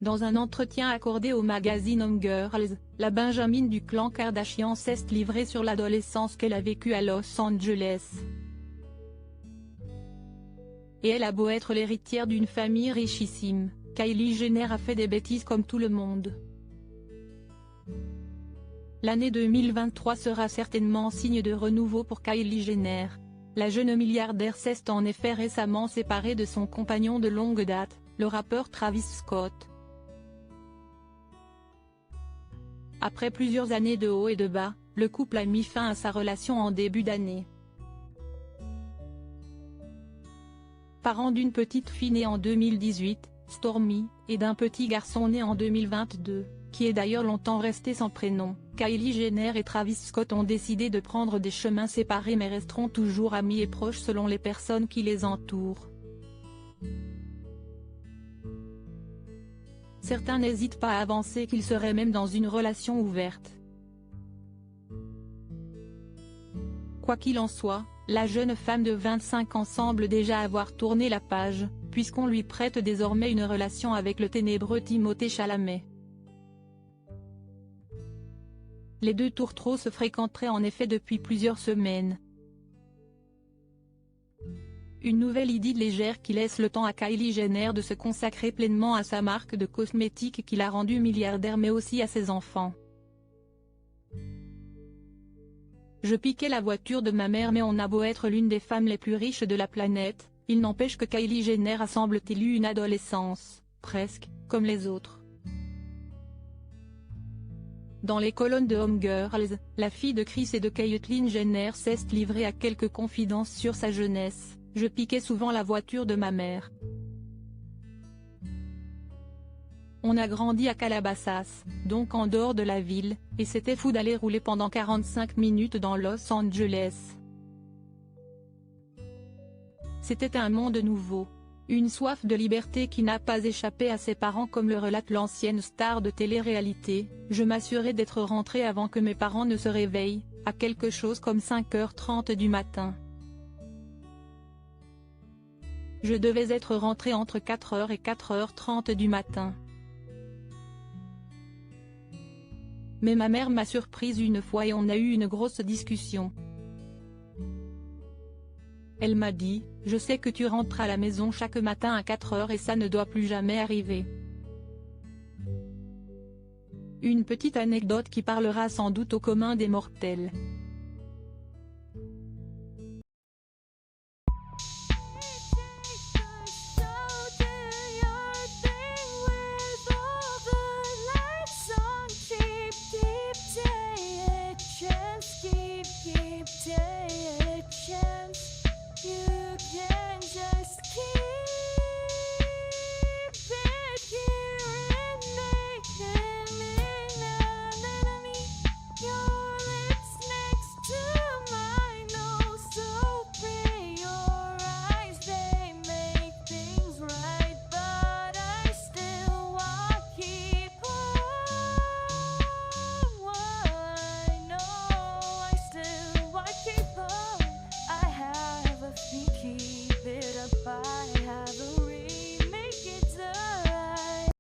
Dans un entretien accordé au magazine Homegirls, la Benjamin du clan Kardashian s'est livrée sur l'adolescence qu'elle a vécue à Los Angeles. Et elle a beau être l'héritière d'une famille richissime, Kylie Jenner a fait des bêtises comme tout le monde. L'année 2023 sera certainement signe de renouveau pour Kylie Jenner. La jeune milliardaire s'est en effet récemment séparée de son compagnon de longue date, le rappeur Travis Scott. Après plusieurs années de hauts et de bas, le couple a mis fin à sa relation en début d'année. Parent d'une petite fille née en 2018, Stormi, et d'un petit garçon né en 2022, qui est d'ailleurs longtemps resté sans prénom, Kylie Jenner et Travis Scott ont décidé de prendre des chemins séparés mais resteront toujours amis et proches selon les personnes qui les entourent. Certains n'hésitent pas à avancer qu'ils seraient même dans une relation ouverte. Quoi qu'il en soit, la jeune femme de 25 ans semble déjà avoir tourné la page, puisqu'on lui prête désormais une relation avec le ténébreux Timothée Chalamet. Les deux tourtereaux se fréquenteraient en effet depuis plusieurs semaines. Une nouvelle idylle légère qui laisse le temps à Kylie Jenner de se consacrer pleinement à sa marque de cosmétiques qui l'a rendue milliardaire mais aussi à ses enfants. Je piquais la voiture de ma mère mais on a beau être l'une des femmes les plus riches de la planète, il n'empêche que Kylie Jenner a semble-t-il eu une adolescence, presque, comme les autres. Dans les colonnes de Homegirls, la fille de Kris et de Caitlyn Jenner s'est livrée à quelques confidences sur sa jeunesse. Je piquais souvent la voiture de ma mère. On a grandi à Calabasas, donc en dehors de la ville, et c'était fou d'aller rouler pendant 45 minutes dans Los Angeles. C'était un monde nouveau. Une soif de liberté qui n'a pas échappé à ses parents comme le relate l'ancienne star de télé-réalité. Je m'assurais d'être rentrée avant que mes parents ne se réveillent, à quelque chose comme 5h30 du matin. Je devais être rentrée entre 4h et 4h30 du matin. Mais ma mère m'a surprise une fois et on a eu une grosse discussion. Elle m'a dit, je sais que tu rentres à la maison chaque matin à 4h et ça ne doit plus jamais arriver. Une petite anecdote qui parlera sans doute au commun des mortels.